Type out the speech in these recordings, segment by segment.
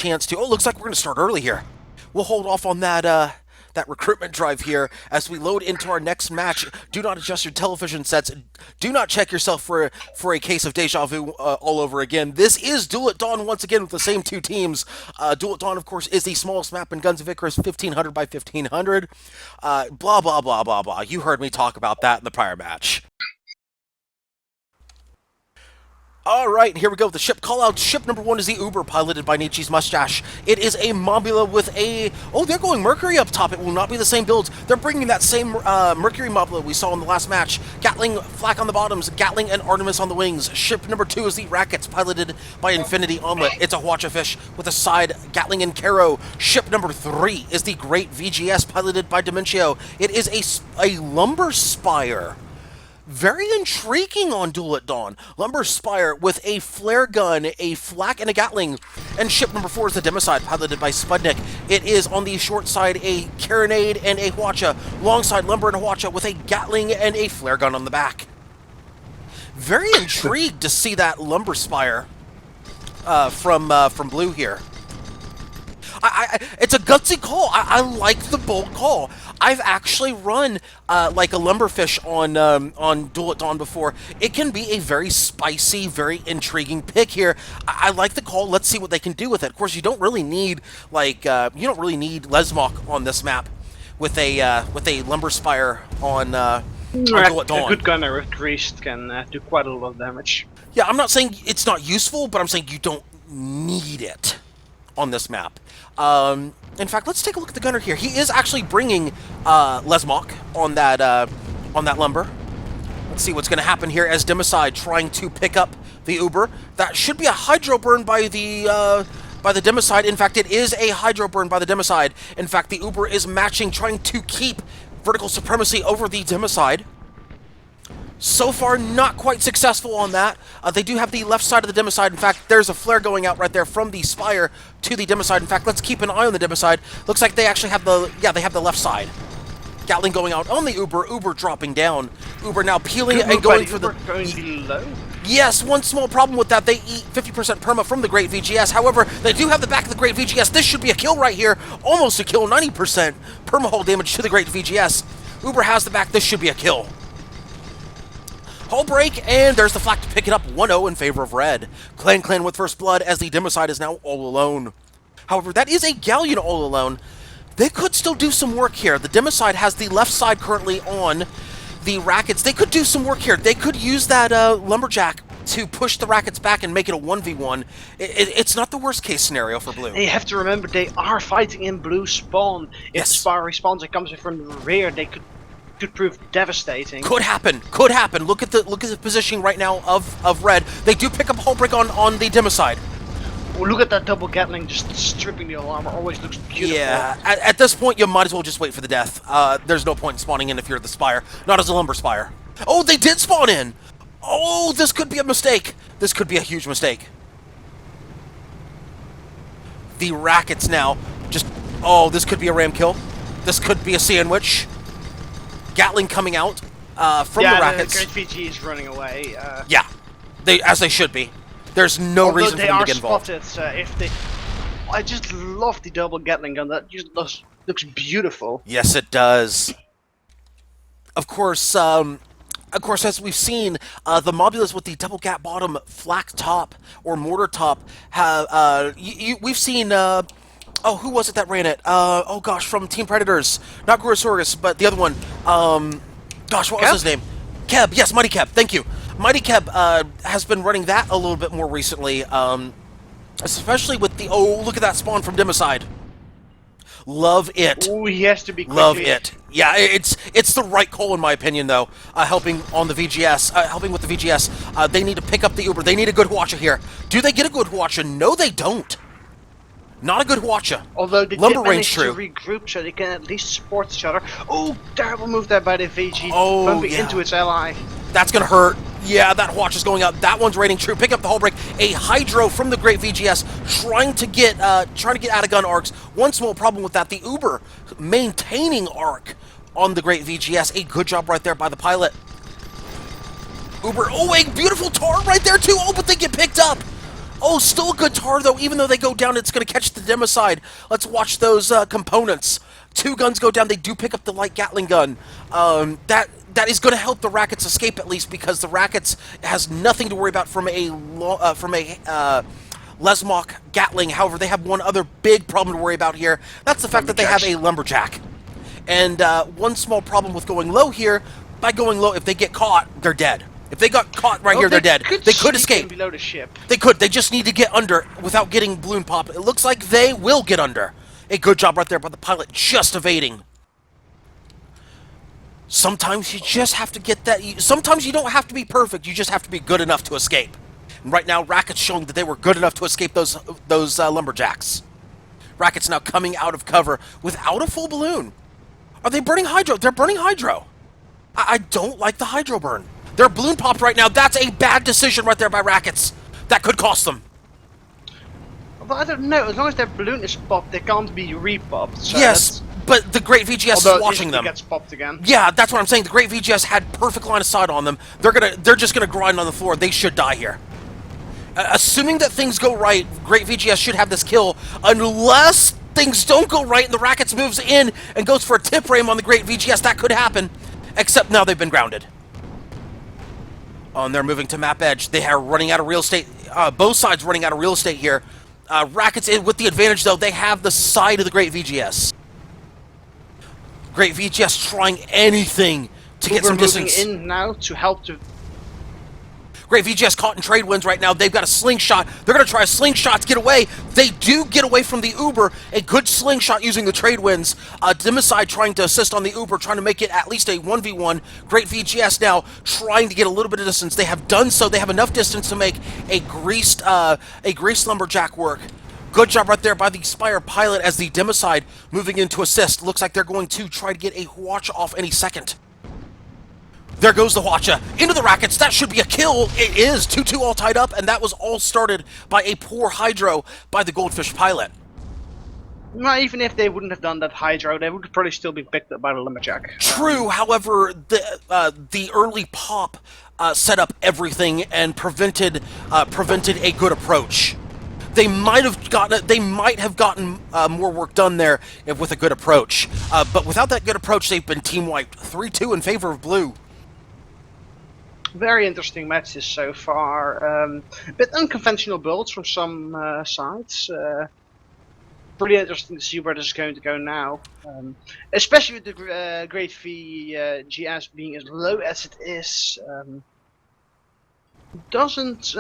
chance to... Oh, looks like we're going to start early here. We'll hold off on that that recruitment drive here as we load into our next match. Do not adjust your television sets. Do not check yourself for a case of deja vu all over again. This is Duel at Dawn once again with the same two teams. Duel at Dawn, of course, is the smallest map in Guns of Icarus, 1500 by 1500. Blah, blah, blah, blah, blah. You heard me talk about that in the prior match. Alright, here we go with the ship callout. Ship number 1 is the Uber, piloted by Nietzsche's Mustache. It is a Mobula with a... Oh, they're going Mercury up top. It will not be the same build. They're bringing that same Mercury Mobula we saw in the last match. Gatling, Flak on the bottoms, Gatling and Artemis on the wings. Ship number 2 is the Rackets, piloted by Infinity Omelet. It's a Hwacha fish with a side Gatling and Caro. Ship number 3 is the Great VGS, piloted by Dementio. It is a Lumber Spire. Very intriguing on Duel at Dawn. Lumber Spire with a flare gun, a flak, and a Gatling. And ship number 4 is the Democide, piloted by Spudnik. It is on the short side a Carronade and a Hwacha. Long side Lumber and Hwacha with a Gatling and a flare gun on the back. Very intrigued to see that Lumber Spire from Blue here. It's a gutsy call. I like the bold call. I've actually run like a lumberfish on Duel at Dawn before. It can be a very spicy, very intriguing pick here. I like the call. Let's see what they can do with it. Of course, you don't really need like you don't really need Lesmok on this map with a lumber spire on Duel at Dawn. A good gunner with Greased can do quite a lot of damage. Yeah, I'm not saying it's not useful, but I'm saying you don't need it on this map. In fact, let's take a look at the gunner here. He is actually bringing Lesmok on that lumber. Let's see what's going to happen here as Democide trying to pick up the Uber. That should be a hydro burn by the Democide. In fact, it is a hydro burn by the Democide. In fact, the Uber is matching, trying to keep vertical supremacy over the Democide. So far, not quite successful on that. They do have the left side of the Democide. In fact, there's a flare going out right there from the Spire to the Democide. In fact, let's keep an eye on the Democide. Looks like they actually have the... Yeah, they have the left side. Gatling going out on the Uber. Uber dropping down. Uber now peeling and going for the... Going below? Yes, one small problem with that. They eat 50% perma from the Great VGS. However, they do have the back of the Great VGS. This should be a kill right here. Almost a kill. 90% perma hull damage to the Great VGS. Uber has the back. This should be a kill. Hull break, and there's the flak to pick it up 1-0 in favor of red. Clan with first blood as the Democide is now all alone. However, that is a Galleon all alone. They could still do some work here. The Democide has the left side currently on the Rackets. They could do some work here. They could use that Lumberjack to push the Rackets back and make it a 1v1. It's not the worst case scenario for Blue. You have to remember they are fighting in Blue spawn. If Yes. Spire respawns and comes in from the rear, they could prove devastating. Could happen. Could happen. Look at the positioning right now of red. They do pick up hull break on the Democide. Oh, look at that double Gatling just stripping the alarm. Always looks beautiful. Yeah, at this point, you might as well just wait for the death. There's no point in spawning in if you're the Spire. Not as a Lumber Spire. Oh, they did spawn in! Oh, this could be a mistake. This could be a huge mistake. The Rackets now just... Oh, this could be a ram kill. This could be a sandwich. Gatling coming out from the Rackets. The Great VG is running away. Yeah, as they should be. There's no reason for them to get involved. Spotted, if they... I just love the double Gatling gun. That just looks beautiful. Yes, it does. Of course, as we've seen, the Mobulas with the double gap bottom, flak top, or mortar top have... we've seen... Oh, who was it that ran it? Oh gosh, from Team Predators. Not Gurosaurus, but the other one. Gosh, what was his name? Keb, yes, Mighty Keb, thank you. Mighty Keb has been running that a little bit more recently, especially with the... Oh, look at that spawn from Democide. Love it. Oh, he has to be quick. Love it. Yeah, it's the right call in my opinion, though. Helping on the VGS, helping with the VGS. They need to pick up the Uber. They need a good Hwacha here. Do they get a good Hwacha? No, they don't. Not a good Hwacha. Although they Lumber did manage range to true. regroup so they can at least support each other. Oh, terrible move there by the VG. Oh, bumping yeah. into its ally. That's gonna hurt. Yeah, that Hwacha's going up. That one's rating true. Pick up the hull break. A Hydro from the Great VGS trying to get out of gun arcs. One small problem with that, the Uber maintaining arc on the Great VGS. A good job right there by the pilot. Uber, oh, a beautiful tar right there too. Oh, but they get picked up. Oh, still a good tar, though. Even though they go down, it's going to catch the Democide. Let's watch those components. 2 guns go down. They do pick up the light Gatling gun. That is going to help the Rackets escape, at least, because the Rackets has nothing to worry about from a Lesmok Gatling. However, they have one other big problem to worry about here. That's the fact that they have a Lumberjack. And one small problem with going low here, by going low, if they get caught, they're dead. If they got caught right here, they're dead. They could escape. Below the ship. They could. They just need to get under without getting balloon pop. It looks like they will get under. A good job right there by the pilot, just evading. Sometimes you just have to get that. Sometimes you don't have to be perfect. You just have to be good enough to escape. And right now, Racket's showing that they were good enough to escape those lumberjacks. Racket's now coming out of cover without a full balloon. Are they burning hydro? They're burning hydro. I don't like the hydro burn. They're balloon popped right now. That's a bad decision right there by Rackets. That could cost them. Well, I don't know. As long as their balloon is popped, they can't be re-popped. So yes, but the Great VGS is watching them. Gets popped again. Yeah, that's what I'm saying. The Great VGS had perfect line of sight on them. They're just gonna grind on the floor. They should die here. Assuming that things go right, Great VGS should have this kill, unless things don't go right and the Rackets moves in and goes for a tip ram on the Great VGS. That could happen, except now they've been grounded. Oh, and they're moving to map edge. They are running out of real estate. Both sides running out of real estate here. Rackets in with the advantage, though. They have the side of the Great VGS. Great VGS trying anything to get some distance. Moving in now to help to... Great VGS caught in trade winds right now. They've got a slingshot. They're going to try a slingshot to get away. They do get away from the Uber. A good slingshot using the trade winds. Democide trying to assist on the Uber, trying to make it at least a 1v1. Great VGS now trying to get a little bit of distance. They have done so. They have enough distance to make a greased lumberjack work. Good job right there by the Spire pilot as the Democide moving in to assist. Looks like they're going to try to get a watch off any second. There goes the Hwacha into the Rackets. That should be a kill. It is 2-2 all tied up, and that was all started by a poor hydro by the Goldfish pilot. Not even if they wouldn't have done that hydro, they would probably still be picked up by the Lumberjack. True, however, the early pop set up everything and prevented a good approach. They might have gotten more work done there with a good approach, but without that good approach, they've been team wiped 3-2 in favor of blue. Very interesting matches so far. A bit unconventional builds from some sides. Pretty interesting to see where this is going to go now. Especially with the Great VGS being as low as it is. Doesn't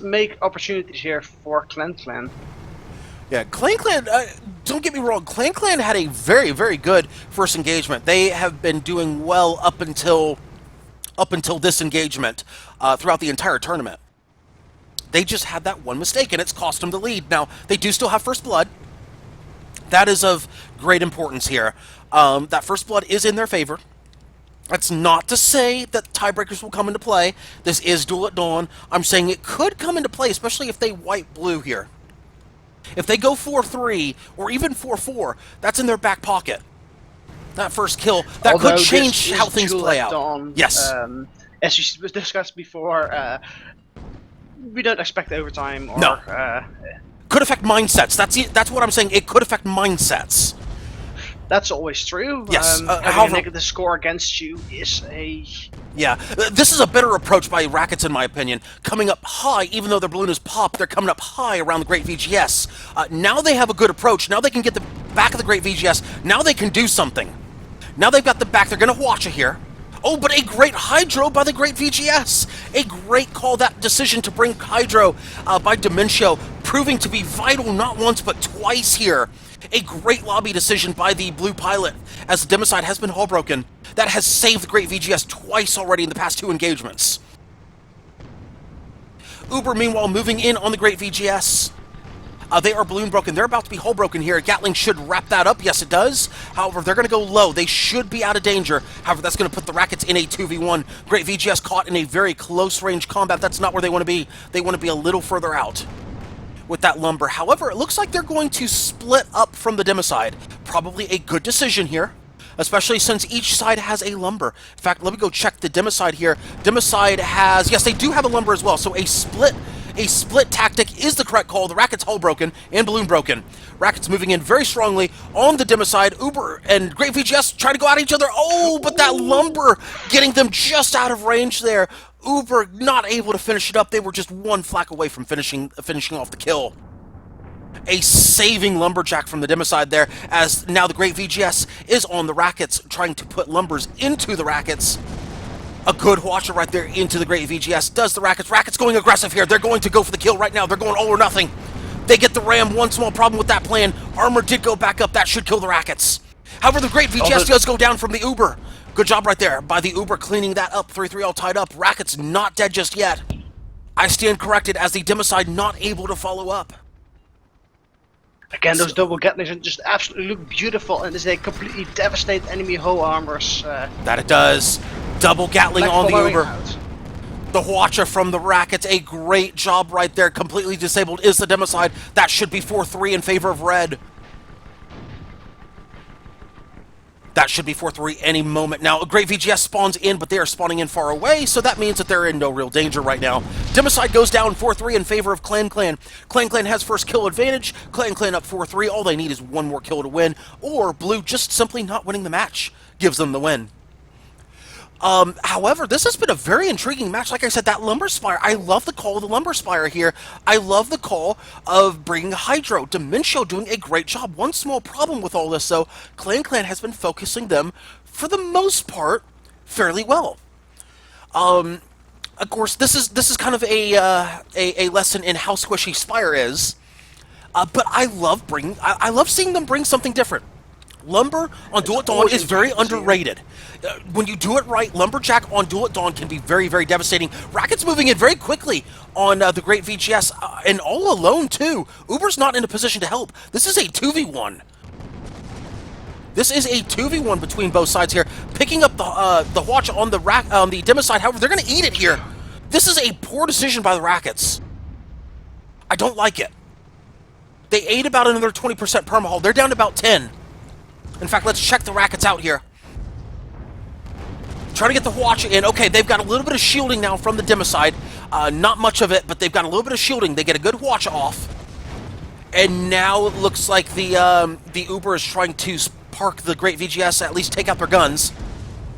make opportunities here for Clan. Yeah, Clan, don't get me wrong, Clan had a very, very good first engagement. They have been doing well up until this engagement throughout the entire tournament. They just had that one mistake, and it's cost them the lead. Now, they do still have First Blood. That is of great importance here. That First Blood is in their favor. That's not to say that tiebreakers will come into play. This is Duel at Dawn. I'm saying it could come into play, especially if they wipe blue here. If they go 4-3, or even 4-4, that's in their back pocket. That first kill, that Although could change how things play out. Dawn, yes. As we discussed before, we don't expect overtime or... No. Could affect mindsets. That's what I'm saying. It could affect mindsets. That's always true. Yes. Having a negative score against you is a... Yeah, this is a better approach by Rackets, in my opinion. Coming up high, even though their balloon is popped, they're coming up high around the Great VGS. Now they have a good approach. Now they can get the back of the Great VGS. Now they can do something. Now they've got the back. They're going to watch it here. Oh, but a great hydro by the Great VGS. A great call, that decision to bring hydro by Dementio, proving to be vital not once but twice here. A great lobby decision by the blue pilot, as the Democide has been hull broken. That has saved the Great VGS twice already in the past 2 engagements. Uber, meanwhile, moving in on the Great VGS. They are balloon broken. They're about to be hull broken here. Gatling should wrap that up. Yes, it does. However, they're going to go low. They should be out of danger. However, that's going to put the Rackets in a 2v1. Great VGS caught in a very close range combat. That's not where they want to be. They want to be a little further out with that lumber. However, it looks like they're going to split up from the Democide. Probably a good decision here, especially since each side has a lumber. In fact, let me go check the Democide here. Democide has... Yes, they do have a lumber as well, so a split A split tactic is the correct call. The Racket's hull broken and balloon broken. Racket's moving in very strongly on the Democide. Uber and Great VGS trying to go at each other. Oh, but that lumber getting them just out of range there. Uber not able to finish it up. They were just one flak away from finishing off the kill. A saving lumberjack from the Democide there, as now the Great VGS is on the Rackets, trying to put lumbers into the Rackets. A good watcher right there into the Great VGS. Does the Rackets. Rackets going aggressive here. They're going to go for the kill right now. They're going all or nothing. They get the ram. One small problem with that plan. Armor did go back up. That should kill the Rackets. However, the Great VGS does go down from the Uber. Good job right there by the Uber cleaning that up. 3-3 all tied up. Rackets not dead just yet. I stand corrected as the Democide not able to follow up. Again, those double Gatlings just absolutely look beautiful, and they completely devastate enemy hull armors. That it does. Double Gatling like on the Uber. Out. The Watcher from the Rackets, a great job right there. Completely disabled is the Democide. That should be 4-3 in favor of red. That should be 4-3 any moment now. A Great VGS spawns in, but they are spawning in far away, so that means that they're in no real danger right now. Democide goes down 4-3 in favor of Clan Clan. Clan Clan has first kill advantage. Clan Clan up 4-3. All they need is one more kill to win, or Blue just simply not winning the match gives them the win. However, this has been a very intriguing match. Like I said, that Lumber Spire, I love the call of the Lumber Spire here. I love the call of bringing Hydro. Dementio doing a great job. One small problem with all this, though, Clan Clan has been focusing them, for the most part, fairly well. Of course, this is kind of a lesson in how squishy Spire is. But I love seeing them bring something different. Lumber on Duel at Dawn is very underrated. When you do it right, Lumberjack on Duel at Dawn can be very, very devastating. Racket's moving in very quickly on the Great VGS, and all alone, too. Uber's not in a position to help. This is a 2v1. This is a 2v1 between both sides here. Picking up the watch on the Democide, however, they're going to eat it here. This is a poor decision by the Rackets. I don't like it. They ate about another 20% permahull. They're down to about 10. In fact, let's check the Rackets out here. Trying to get the watch in. Okay, they've got a little bit of shielding now from the Democide. Not much of it, but they've got a little bit of shielding. They get a good watch off. And now it looks like the Uber is trying to park the Great VGS, at least take out their guns.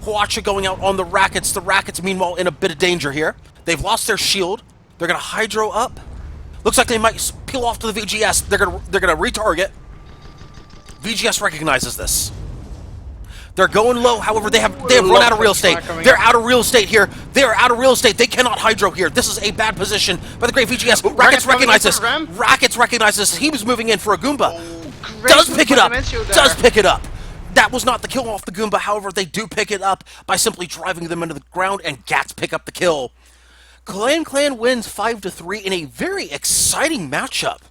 Huacha going out on the Rackets. The Rackets, meanwhile, in a bit of danger here. They've lost their shield. They're going to Hydro up. Looks like they might peel off to the VGS. They're gonna retarget. VGS recognizes this. They're going low, however, they have run out of real estate. They're out of real estate here. They are out of real estate. They cannot Hydro here. This is a bad position by the Great VGS. Rackets recognize this. Rackets recognize this. He was moving in for a Goomba. Does pick it up. Does pick it up. That was not the kill off the Goomba, however, they do pick it up by simply driving them into the ground, and Gats pick up the kill. Clan wins 5-3 in a very exciting matchup.